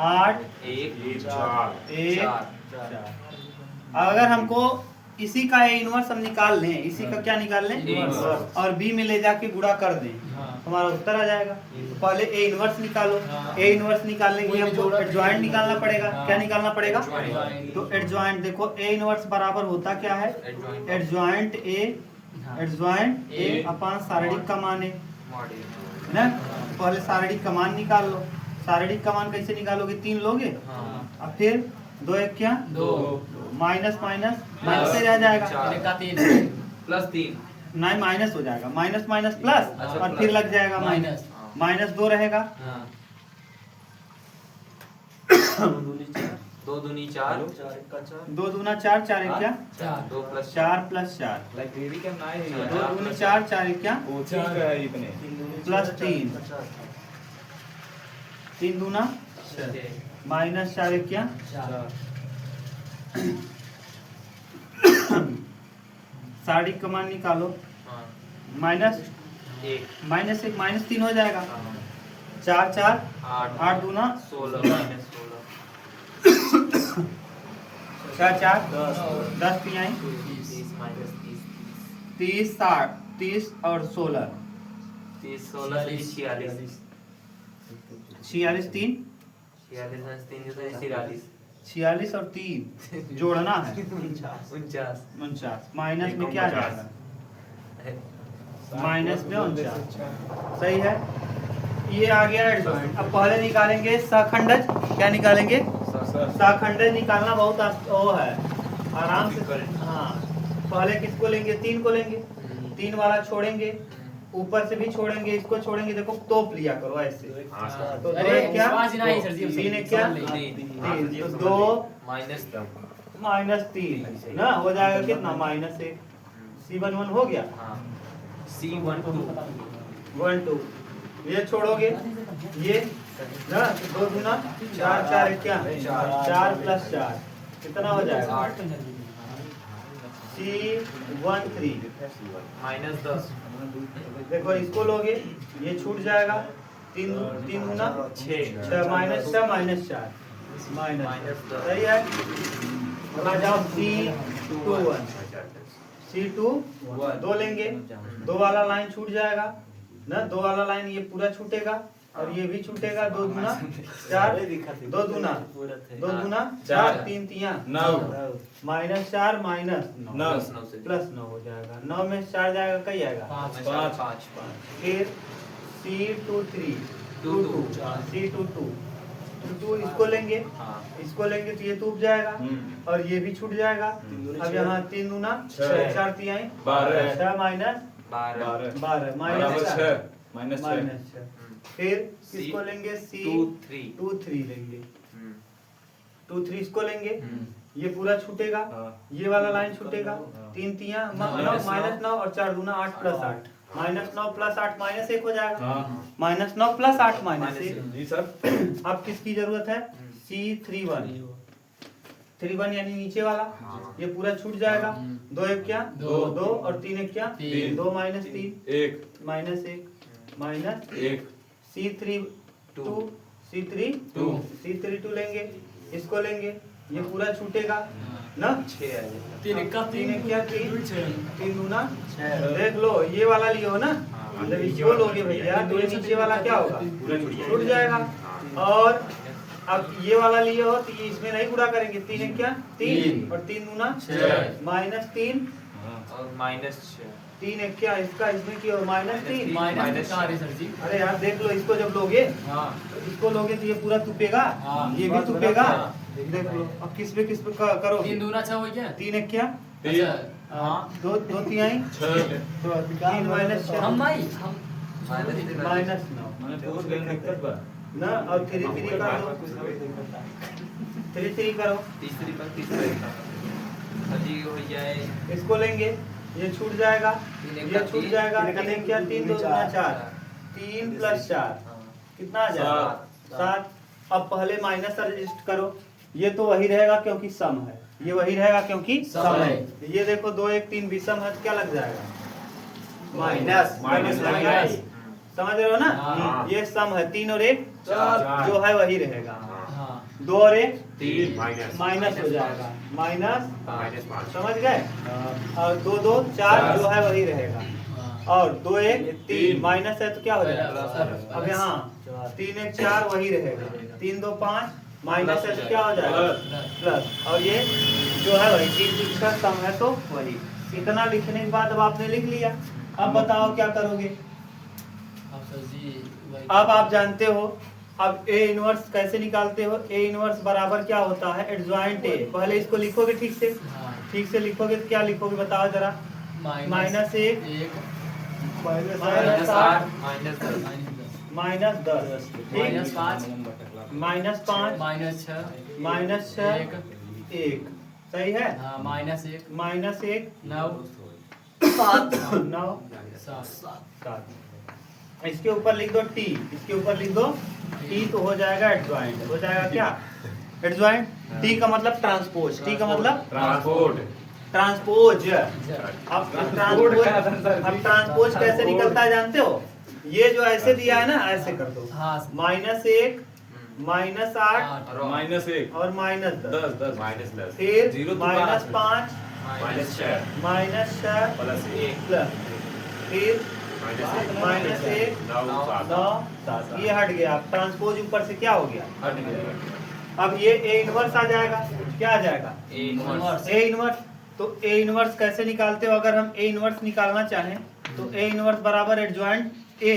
8 1 4 1 4 4। अगर हमको इसी का a इनवर्स हम निकाल लें, इसी का क्या निकाल लें इनवर्स। और b में ले जाके गुणा कर दें, हाँ। हमारा उत्तर आ जाएगा। तो पहले a इनवर्स निकालो, हाँ। a इनवर्स निकालने के लिए कोई भी हमको जोड़ा एडजॉइंट निकालना पड़ेगा। हाँ। क्या निकालना पड़ेगा? Adjoint। तो एडजॉइंट देखो a इनवर्स बराबर होता क्या है, Adjoint। एडजॉइंट a हाँ। एडजॉइंट a A अपान सारणिक का मान है मॉड्यूल ना। पहले सारणिक का मान निकाल लो। सारणिक का मान कैसे निकालोगे, 3 लोगे, हाँ अब फिर 2 1 क्या 2 माइनस माइनस माइनस से रह जाएगा, 4 का 3 +3 नहीं माइनस हो जाएगा, माइनस माइनस प्लस अच्छा, और प्लस। फिर लग जाएगा माइनस, माइनस 2 रहेगा, हाँ 2 दूनी 4 2 दूना 4 4 एक क्या 2 + 4 प्लस 4, लाइब्रेरी का ना है 2 दूनी 4 4 एक क्या कोचिंग का है इतने प्लस 3, 3 दूना माइनस 4 एक क्या 4 सारणिक का मान निकालो, हाँ माइनस 1 माइनस 1 माइनस 3 हो जाएगा, 4 4 8 8 दूना 16 -16 4 4 10 तिहाई 30 -30 30 60 30 और 16 30 16 46 46 3 46 3 46 46 और 3 जोड़ना है 49 49, माइनस में क्या जाएगा, माइनस में 49, सही है। ये आ गया एडजॉइंट। अब पहले निकालेंगे सहखंडज, क्या निकालेंगे सहखंडज निकालना बहुत वो है, आराम से। हाँ पहले किसको लेंगे, 3 को लेंगे, 3 वाला छोड़ेंगे, ऊपर से भी छोड़ेंगे, इसको छोड़ेंगे, देखो तोप लिया करो ऐसे, तो 2 अरे एक क्या विश्वास ही नहीं सर जी 3 एक क्या 3, तो 2 -3 ना हो जाएगा कितना -1, C11 हो गया, हाँ C12 1 2, ये छोड़ोगे ये ना, 2 गुना 4 4 एक क्या 4 + 4 कितना हो जाएगा C13, -10 देखो इसको लोगे ये छूट जाएगा, 3 गुना 6 6 माइनस 6 माइनस 4 माइनस, सही है। अब आ जाओ C21, C2 2 लेंगे, 2 वाला लाइन छूट जाएगा ना, 2 वाला लाइन ये पूरा छूटेगा और ये भी छूटेगा, 2 दूना 4 2 दूना 4 3 तिया 9 -4 -9 +9 +9 हो जाएगा, 9 में 4 जाएगा, कई आएगा 5 फिर C23 2 C22 इसको लेंगे, हाँ इसको लेंगे तो ये टूट जाएगा और ये भी छूट जाएगा। अब यहाँ 3 दूना 4 तिहाई 12 6 माइनस 12 12 -6 -6, फिर किसको लेंगे C23 लेंगे, 2 3 इसको लेंगे, ये पूरा छूटेगा, ये वाला लाइन छूटेगा, 3 तिया -9 और 4 दूना 8 + 8, -9 + 8 -1 हो जाएगा, -9 + 8 -1। जी सर अब किसकी जरूरत है, C31 31 यानी नीचे वाला, ये पूरा छूट जाएगा, 2 1 क्या 2 और 3 1 क्या 3, 2 -3 1 -1 C32 लेंगे, इसको लेंगे, ये पूरा छूटेगा ना, 6 आएगा 3 का 3 1 क्या 3 दूना 6 देख लो, ये वाला लियो ना, जब इसको लोगे भैया तो ये नीचे वाला क्या होगा, छूट जाएगा। और अब ये वाला लिए हो तो ये इसमें नहीं गुणा करेंगे, 3 1 क्या 3 और 3 दूना -3 और -6 3 1 क्या इसका इसमें की -3 माइनस का है सर जी अरे यार देख लो, इसको जब लोगे हाँ इसको लोगे तो ये पूरा तुपेगा, हाँ। ये भी तुपेगा, देख लो। अब किस पे करो, 3 दूना 6 हो गया 3 1 क्या अच्छा हाँ 2 तिहाई 6 तो 3 -6 हम नहीं हम -9 मैंने पूछ गए दिक्कत बा ना, और 3 3 कर दो, 3 3 करो, तीसरी पर तीसरा सजी हो जाए, इसको लेंगे, ये छूट जाएगा, तीन ये छूट जाएगा, 3 1 क्या 3 2 दूना 4 3 + 4 कितना आ जाएगा 7। अब पहले माइनस एडजस्ट करो, ये तो वही रहेगा क्योंकि सम है, ये वही रहेगा क्योंकि सम है। ये देखो 2 1 3 विषम है तो क्या लग जाएगा? माइनस माइनस लग लग जाएगा। जाएगा। समझ रहे हो ना? हाँ। ये सम है 3 और 1 4 जो है वही रहेगा। हाँ 2 और 1 3 माइनस हो जाएगा, माइनस -5 समझ गए? और 2 2 4 जो है वही रहेगा। हाँ। और 2 1 3 तीन। माइनस है तो क्या हो जाएगा? प्लस। अब यहाँ 3 1 4 वही रहेगा, 3 2 5 माइनस है तो क्या हो जाएगा? प्लस। और ये जो है वही 3 3 का सम है तो वही। इतना लिखने के बाद अब आपने लिख लिया। अब बताओ क्या करोगे? अब सर जी वही। अब आप जानते हो अब ए इनवर्स कैसे निकालते हो? ए इनवर्स बराबर क्या होता है? Adjoint A. पहले इसको लिखोगे ठीक से, हाँ ठीक से लिखोगे तो क्या लिखोगे बताओ जरा? माइनस एक minus minus 8 minus 10 minus 5 minus 5 minus 6 minus 6 1 सही है। हाँ माइनस 1 माइनस 1 9 9 7 7। इसके ऊपर लिख दो टी, इसके ऊपर लिख दो टी तो हो जाएगा एडजॉइंट। हो जाएगा क्या? एडजॉइंट। टी का मतलब ट्रांसपोज, टी का मतलब ट्रांसपोर्ट ट्रांसपोज। अब ट्रांसपोज कैसे निकलता है जानते हो? ये जो ऐसे दिया है ना, ऐसे कर दो। हाँ माइनस 1 माइनस 8 -1 और माइनस 10 -10 फिर जीरो तो माइनस पाँच। 5 -6 माइनस 6 +1 प्लस फिर माइनस 1 9 9 7। ये हट गया। ट्रांसपोज ऊपर से क्या हो गया? हट गया। अब ये ए इनवर्स आ जाएगा। क्या आ जाएगा? Inverse A inverse. तो ए इनवर्स कैसे निकालते हो? अगर हम ए इनवर्स निकालना चाहें तो ए इनवर्स बराबर एडजॉइंट ए,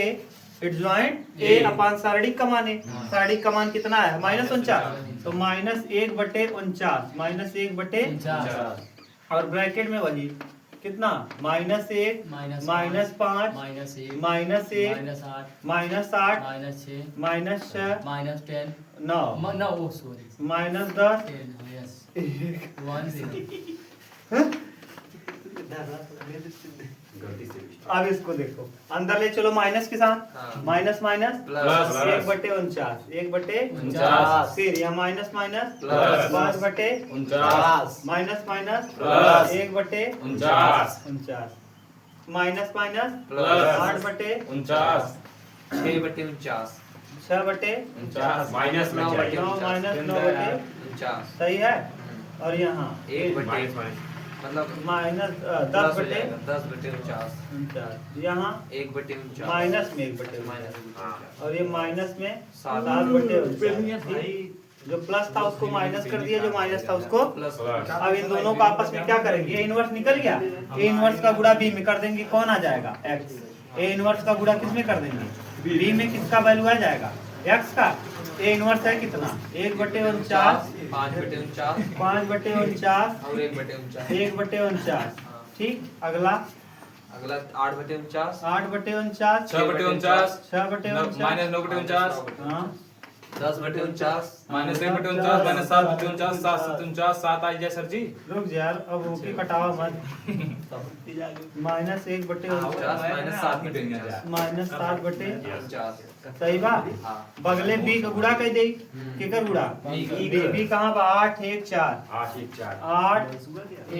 एडजॉइंट ए अपान सारणिक कमाने। सारणिक कमान कितना है? -49। तो -1 बटे 49 -1 बटे 49 और ब्रैकेट में वही कितना? -1 -5 -1 -1 -8 -8 -6 -6 -10 9 no oh sorry -10 10 yes 1 0 गलती से अब इसको देखो अंदर ले चलो माइनस के साथ। हाँ। माइनस माइनस प्लस 1 बटे 49 1 बटे 49 फिर यहाँ माइनस माइनस प्लस 5 बटे 49 माइनस माइनस प्लस 1 बटे 49 49 माइनस माइनस प्लस 8 बटे 49 6 बटे 49 6 बटे 49 माइनस में 9 बटे चाहिए। 9 माइनस 9 बटे 49 सही है। और यहाँ 1 बटे माइनस मतलब माइनस 10 10 बटे 10 बटे 49 49 यहाँ 1 बटे 49 माइनस में 1 बटे माइनस 49 और ये माइनस में सात 7 बटे 49। जो प्लस था उसको माइनस कर दिया, जो माइनस था उसको। प्लस अब इन दोनों का आपस में क्या करेंगे? ए इनवर्स निकल गया, ए इनवर्स का गुणा बी में कर देंगे। कौन आ जाएगा? एक्स। ए इनवर्स का गुणा किस में कर देंगे? बी में। किसका वैल्यू आ जाएगा? एक्स का। ए इनवर्स है कितना? 1 बटे 49 5 बटे 49 5 बटे 49 और 1 बटे 49 1 बटे 49 ठीक। अगला अगला 8 बटे 49 8 बटे 49 6 बटे 49 6 बटे 49 माइनस 9 बटे 49 हाँ 10 बटे 49 माइनस 1 बटे 49 माइनस 7 बटे 49 7 7 49 7 आ जाए सर जी। रुक जा यार, अब ओके कटावा मत। माइनस 1 बटे 50 माइनस 7 बटे 49 माइनस 7 बटे 50 सही बा। हाँ बगले बी का गुणा कह दे। केकर गुणा? बी बी कहाँ बा? 8 1 4 8 1 4 8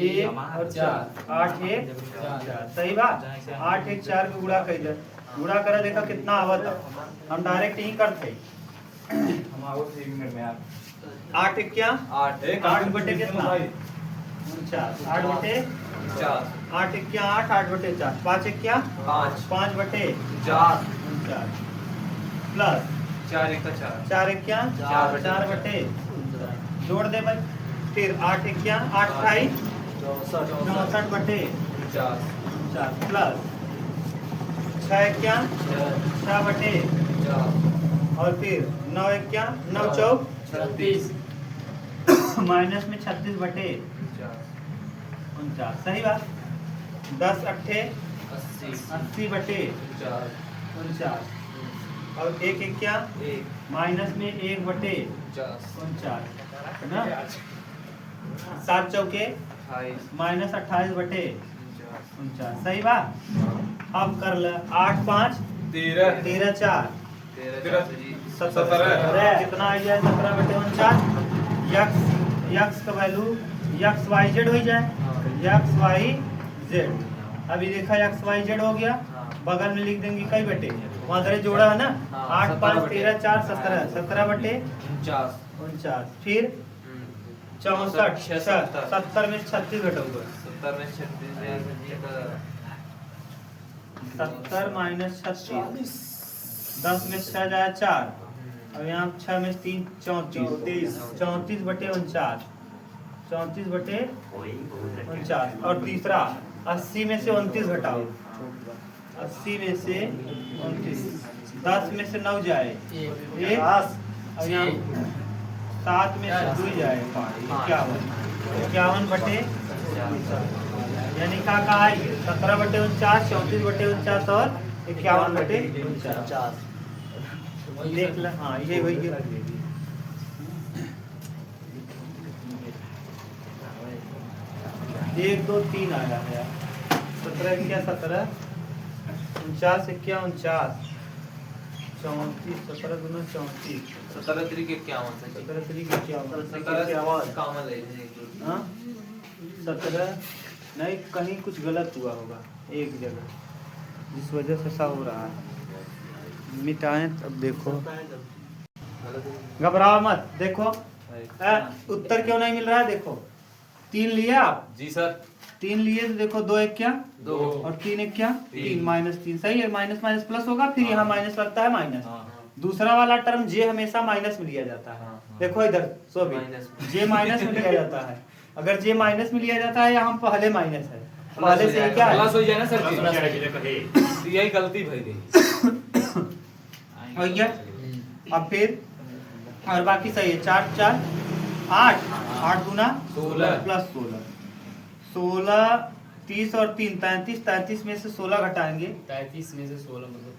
1 और 4 8 1 4 सही बा। 8 1 4 का गुणा कह दे। गुणा करे देखा कितना आवत। हम डायरेक्ट ही करते। हम आओ 3 मिनट में यार। 8 1 क्या? 8 8 बटे कितना? 49 8 बटे 4 8 1 क्या? 8 8 बटे 4 5 1 क्या? 5 5 बटे 4 49 प्लस 4 1 का 4 4 1 क्या? 4 बटे जोड़ दे भाई। फिर 8 1 क्या? 8 28 64 बटे 50 4 प्लस 6 1 क्या? 6 बटे 50 और फिर 9 1 क्या? 9 चौक 36 माइनस में 36 बटे 49 सही बात। 10 अट्ठे 80 80 बटे 49 और 1 1 क्या? 1 माइनस में 1 बटे 50 49 है ना। 7 चौके 28 माइनस 28 बटे 49 सही बात। अब कर ले 8 5 13 13 4 13 17 कितना आ गया? 17 बटे 49 यक्स का वैल्यू यक्स वाई जेड हो जाए, यक्स वाई जेड। अभी देखा यक्स वाई जेड हो गया, बगल में लिख देंगे कई बटे, वहाँ धरे जोड़ा है ना, 8 5 13 4 17, 17 बटे 49, फिर 64 70 में 36 घटाओगे, 70 माइनस 36, 10 में 6 जाए 4, अब यहाँ 6 में 3 34, 34 बटे 49, 34 बटे 49। और तीसरा 80 में से 29 घटाओ, 80 में से 29, 10 में से 9 जाए 1, और यहाँ 7 में से 2 जाए 51 बटे, यानी कहा है 17 बटे 49, 34 बटे 49 और 51 बटे 49। देख ल, हाँ ये वही है। 1 2 3 आया है, 17 क्या 17, 49 क्या 49, 34, 17 दूना 34, 17 तरीके 51 से 17 तरीके क्या 17 कामल है। हाँ 17 नहीं, कहीं कुछ गलत हुआ होगा एक जगह, जिस वजह से ऐसा हो रहा है। मिटाएं अब देखो, घबराओ मत, देखो उत्तर क्यों नहीं मिल रहा है। देखो 3 लिए आप जी सर, 3 लिए तो देखो 2 1 क्या 2 और 3 1 क्या 3, -3 सही है, माइनस माइनस प्लस होगा, फिर यहाँ माइनस लगता है माइनस। दूसरा वाला टर्म जे हमेशा माइनस में लिया जाता है। देखो इधर सो भी जे माइनस में लिया जाता है, अगर जे माइनस में लिया जाता है यहाँ पहले माइनस है, पहले से क्या प्लस हो जाए ना सर जी, यही गलती भाई गई हो गया। अब फिर और बाकी सही है, 4 4 8, 8 गुना 16 प्लस 16, 30 और 3 33, 33 में से 16 घटाएंगे 33 में से 16 मतलब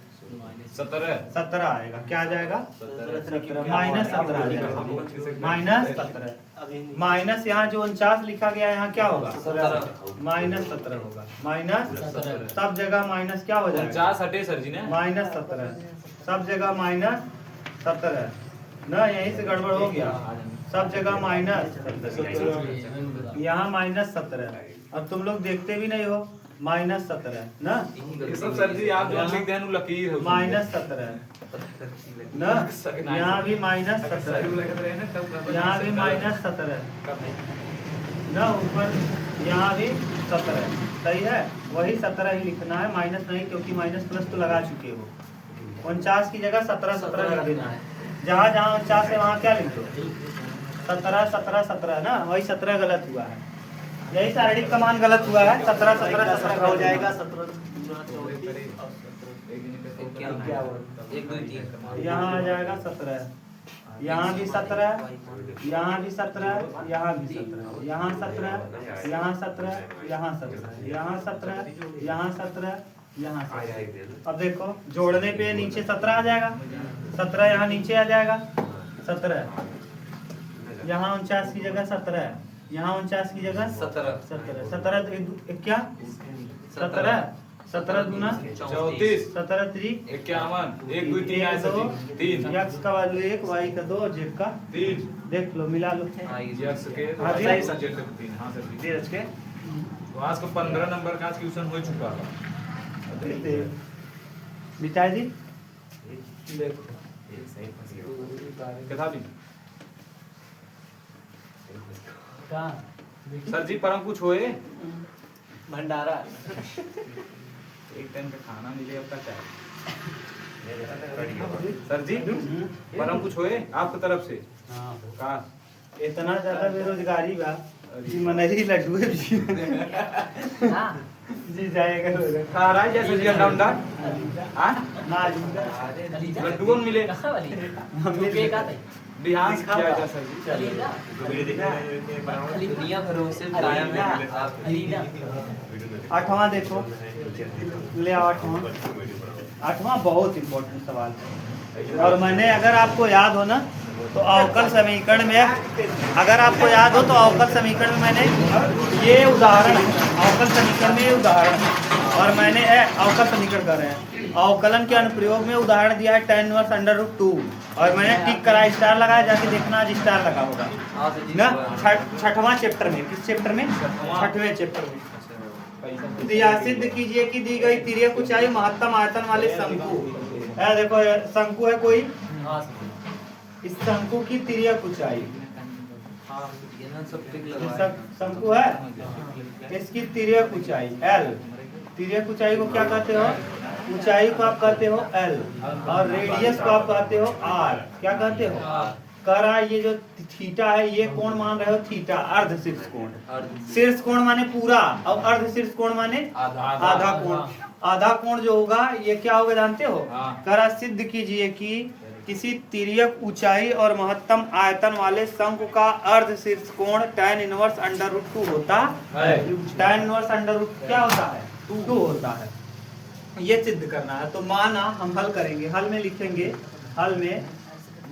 17 17 आएगा। क्या आ जाएगा माइनस 17 आ जाएगा, माइनस 17। माइनस यहाँ जो 49 लिखा गया है यहाँ क्या होगा माइनस 17 होगा, माइनस सब जगह माइनस क्या हो जाएगा 50 हटे सर जी ने माइनस 17, सब जगह माइनस 17 ना, यहीं से गड़बड़ हो गया, सब जगह माइनस 17, यहाँ माइनस 17। अब तुम लोग देखते भी नहीं हो, माइनस 17 ना, ये सब सर जी आप जो लिख दें लकीर है माइनस 17 ना, यहाँ भी माइनस 17, यहाँ भी माइनस 17 ना, ऊपर यहाँ भी 17, सही है, वही 17 ही लिखना है, माइनस नहीं, क्योंकि माइनस प्लस तो लगा चुके हो। 49 की जगह 17 17 लिख देना है, जहाँ जहाँ 49 है वहाँ क्या लिख दो 17 17 17 ना, वही 17 गलत हुआ है, यही शारीरिक का मान गलत हुआ है, 17 17 17 हो जाएगा, 17 यहाँ आ जाएगा 17, यहाँ भी 17, यहाँ भी 17, यहाँ भी 17, यहाँ 17, यहाँ 17, यहाँ 17, यहाँ 17, यहाँ 17, यहाँ 17। अब देखो जोड़ने पे नीचे 17 आ जाएगा, 17 यहाँ नीचे आ जाएगा, 17 यहाँ 49 की जगह 17, यहाँ 49 की जगह 17, 17 क्या 17, 17 दूना 34, 17 3 51, 1 2 3 आया सर जी 3, एक्स का वैल्यू 1, वाई का 2 और जेड का 3, देख लो, मिला लो यक्स के हाँ जी। सही सब्जेक्ट 3, हाँ सर जी धीरज के तो आज को 15 नंबर का क्वेश्चन हो चुका है। बिताई जी देखो क्या था भी कहाँ सर जी परम कुछ होए भंडारा एक टाइम का खाना मिले अब तक है सर जी परम कुछ होए आपकी तरफ से हाँ का इतना ज्यादा बेरोजगारी बा कि मनही लड्डू भी जी जाएगा खा रहा है जैसे जी अंडा अंडा हाँ ना लड्डू कौन मिले कहाँ वाली हमने देखा था बिहार से किया जा सर जी दुनिया भरों से कायम है आप। 8वां देखो, ले आओ 8वां बहुत इम्पोर्टेंट सवाल है, और मैंने अगर आपको याद हो ना तो अवकल समीकरण में, अगर आपको याद हो तो अवकल समीकरण में मैंने ये उदाहरण, अवकल समीकरण में ये उदाहरण और मैंने अवकल समीकरण कर रहे हैं। अवकलन के अनुप्रयोग में उदाहरण दिया है tan इनवर्स अंडर रूट 2 और मैंने टिक करा, स्टार लगाया, जाके देखना आज स्टार लगा होगा हाँ सर जी ना। छठवां चैप्टर में, किस चैप्टर में? छठवें चैप्टर में। तो यह सिद्ध कीजिए कि दी गई तिर्यक ऊंचाई महत्तम आयतन वाले शंकु है। देखो शंकु है कोई, हाँ सर। इस शंकु की तिर्यक ऊंचाई, हाँ ये ना सब टिक ये लगवाए। सब शंकु है, इसकी तिर्यक ऊंचाई L। तिर्यक ऊंचाई को क्या कहते हो? ऊंचाई को आप कहते हो L और रेडियस को आप कहते हो R। क्या कहते हो? कह रहा है ये जो थीटा है ये कोण मान रहे हो थीटा, अर्ध शीर्ष कोण। शीर्ष कोण माने पूरा और अर्ध शीर्ष कोण माने आधा कोण। आधा कोण जो होगा ये क्या होगा जानते हो? कह रहा सिद्ध कीजिए कि किसी तिर्यक ऊंचाई और महत्तम आयतन वाले शंकु का अर्ध शीर्ष कोण tan इनवर्स अंडर रूट 2 होता है। tan इनवर्स अंडर रूट क्या होता है? 2 होता है। ये सिद्ध करना है। तो माना हम हल करेंगे, हल में लिखेंगे, हल में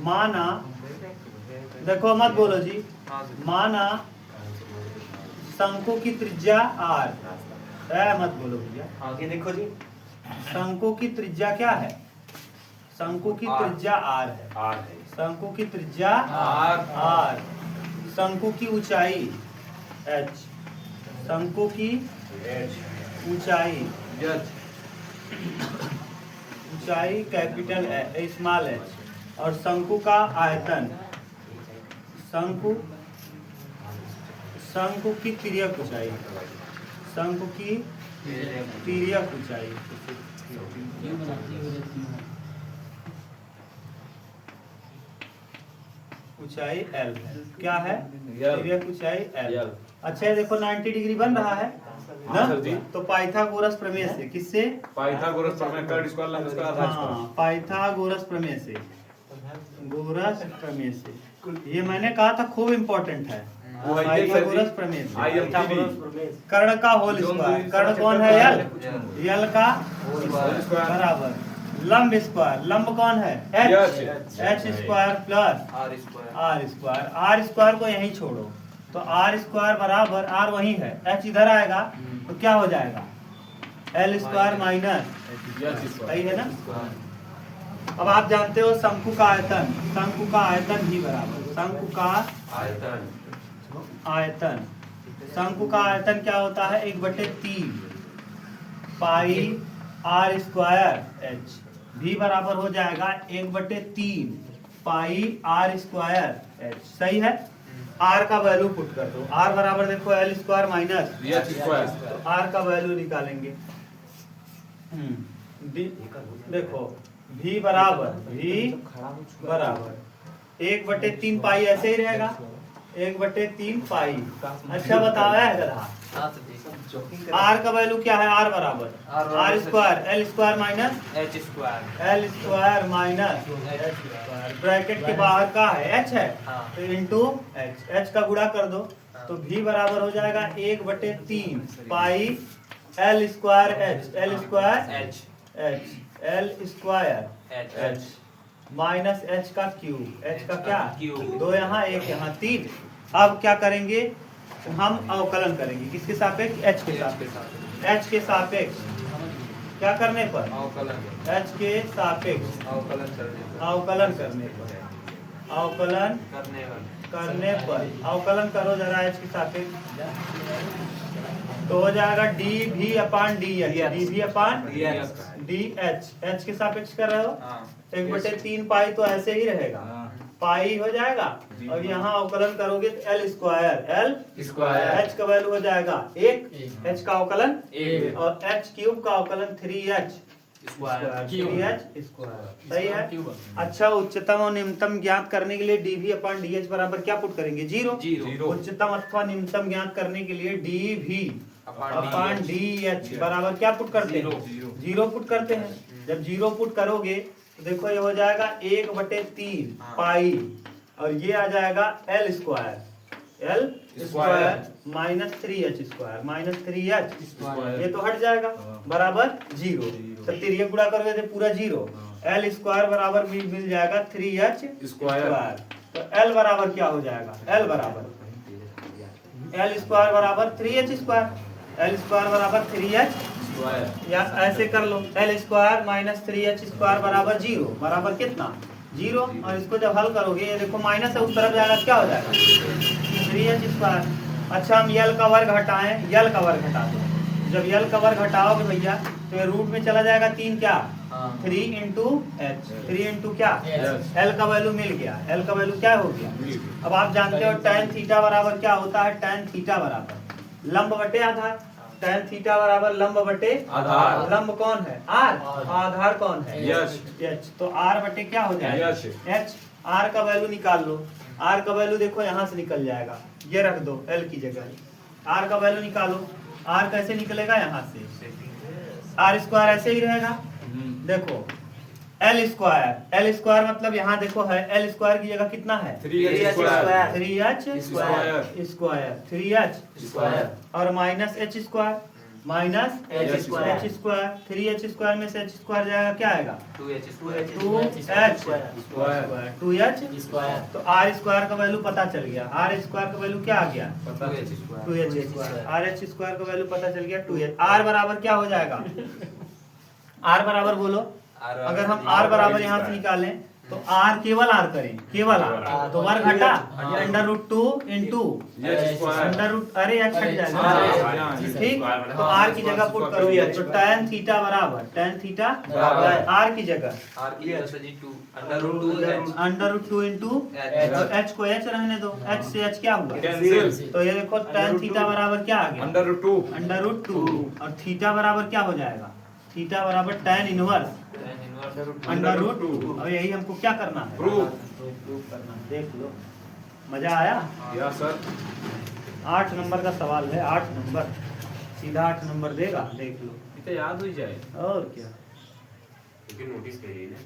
माना, देखो मत बोलो जी, माना शंकु की त्रिज्या r, मत बोलो भैया, ये देखो जी, शंकु की त्रिज्या क्या है? शंकु की त्रिज्या r है। शंकु की त्रिज्या r। शंकु की ऊंचाई h। शंकु की ऊंचाई कैपिटल स्मॉल h और शंकु का आयतन, शंकु की तिर्यक ऊंचाई, शंकु की तिर्यक ऊंचाई, ऊंचाई L है। क्या है? तिर्यक ऊंचाई L। अच्छा ये देखो 90 डिग्री बन रहा है ना? तो पाइथागोरस प्रमेय से, किससे? पाइथागोरस प्रमेय, कर्ड स्क्वायर लंब स्क्वायर आधा स्क्वायर। हाँ, पाइथागोरस प्रमेय से, गोरस प्रमेय से। ये मैंने कहा था खूब इम्पोर्टेंट है। पाइथागोरस प्रमेय से कर्ण का होल स्क्वायर। कर्ण कौन है? यल का बराबर लंब स्क्वायर। लंब कौन है? H square plus R square. R square को यहीं छोड़ो तो आर स्क्वायर बराबर, आर वही है, एच इधर आएगा तो क्या हो जाएगा? एल स्क्वायर माइनस, सही है ना? अब आप जानते हो शंकु का आयतन, शंकु का आयतन भी बराबर, शंकु का आयतन, शंकु का आयतन क्या होता है? 1/3 पाई आर स्क्वायर एच, भी बराबर हो जाएगा 1/3 पाई आर स्क्वायर एच। सही है? आर का वैल्यू पुट कर दो, आर बराबर देखो L square minus H square, तो आर का वैल्यू निकालेंगे। देखो v बराबर 1/3 पाई ऐसे ही रहेगा, 1/3 पाई। अच्छा बताओ है गधा, आर का वैल्यू क्या है? आर बराबर R square L square minus H square, L square minus H square, bracket के बाहर का है एच है तो इंटू एच, एच का गुणा कर दो तो v बराबर हो जाएगा 1/3 pi L square H, L square H H, L square H minus H का क्यूब, एच का क्या? क्यूब। 2 यहाँ 1 यहाँ 3। अब क्या करेंगे? हम अवकलन करेंगे, किसके सापेक्ष? एच के सापेक्ष। एच के सापेक्ष क्या करने पर? अवकलन। एच के सापेक्ष अवकलन करने पर, अवकलन करने पर, अवकलन करो जरा एच के सापेक्ष, तो हो जाएगा डी भी अपान डी एच, डी भी अपान डी एच। एच के सापेक्ष कर रहे हो 1/3 पाई तो ऐसे ही रहेगा, पाई हो जाएगा और यहाँ अवकलन करोगे तो एल स्क्वायर एच का वैल्यू हो जाएगा 1, एच का अवकलन 1 और एच क्यूब का अवकलन 3h स्क्वायर। सही है? अच्छा उच्चतम और निम्नतम ज्ञात करने के लिए डीवी अपान डी एच बराबर क्या पुट करेंगे? 0। उच्चतम अथवा निम्नतम ज्ञात करने के लिए डीवी अपान डी एच बराबर क्या पुट करते हैं? 0 पुट करते हैं। जब 0 पुट करोगे तो देखो ये हो जाएगा 1/3 पाई और ये आ जाएगा L square minus 3h square, minus 3h square, ये तो हट जाएगा बराबर 0। तो तिर्यक गुणा करोगे तो पूरा 0, एल स्क्वायर बराबर मिल जाएगा 3h स्क्वायर। तो एल बराबर क्या हो जाएगा? एल बराबर एल स्क्वायर बराबर 3h स्क्वायर, एल स्क्वायर बराबर 3h स्क्वायर या ऐसे कर लो, L square minus 3h square बराबर 0, बराबर कितना 0। और इसको जब हल करोगे ये देखो माइनस है उस तरफ जाएगा, क्या हो जाएगा 3h स्क्वायर। अच्छा हम यल का वर्ग हटाएं, यल का वर्ग हटा दो। जब यल का वर्ग हटाओगे भैया तो ये रूट में चला जाएगा 3 क्या 3 इंटू एच, 3 इंटू क्या एल का वैल्यू मिल गया, एल का वैल्यू क्या हो गया। अब आप जानते हो tan थीटा बराबर क्या होता है, tan थीटा बराबर लंब बटे आधार, tan थीटा बराबर लंब बटे आधार। लंब कौन है आर, आधार कौन है एच। तो आर बटे क्या हो जाएगा एच। आर का वैल्यू निकाल लो, आर का वैल्यू देखो यहाँ से निकल जाएगा, ये रख दो एल की जगह। आर का वैल्यू निकालो, आर कैसे निकलेगा यहाँ से, आर स्क्वायर ऐसे ही रहेगा। देखो एल स्क्वायर मतलब यहाँ देखो है एल स्क्वायर की जगह कितना है 3h square 3h square 3h square और minus H square minus H H square 3h square में से एच स्क्वायर जाएगा, क्या आएगा 2h square 2h square 2h square तो आर स्क्वायर का वैल्यू पता चल गया, आर स्क्वायर का वैल्यू क्या आ गया 2h square 2h square, R H square का वैल्यू पता चल गया 2h। आर बराबर क्या हो जाएगा, आर बराबर बोलो, अगर हम आर बराबर यहाँ से निकालें तो आर केवल आर करें, केवल आर तो वर्ग घटा under root 2 into under root, अरे एच हट जाएगा ठीक। तो आर की जगह पुट करो तो tan थीटा बराबर आर की जगह r की जगह से जी 2 under root 2h under root 2 into H को एच रहने दो, एच से एच क्या हुआ कैंसिल तो ये देखो tan थीटा बराबर क्या आ गया अंडर रूट 2 अंडर रूट 2 और थीटा बराबर क्या हो जाएगा, थीटा बराबर tan इनवर्स अंडर रूट 2। अब यही हमको क्या करना है प्रूफ करना है, देख लो मजा आया। या सर 8 नंबर का सवाल है, 8 नंबर सीधा 8 नंबर देगा, देख लो इतना याद हो जाए और क्या। नोटिस करिए ना।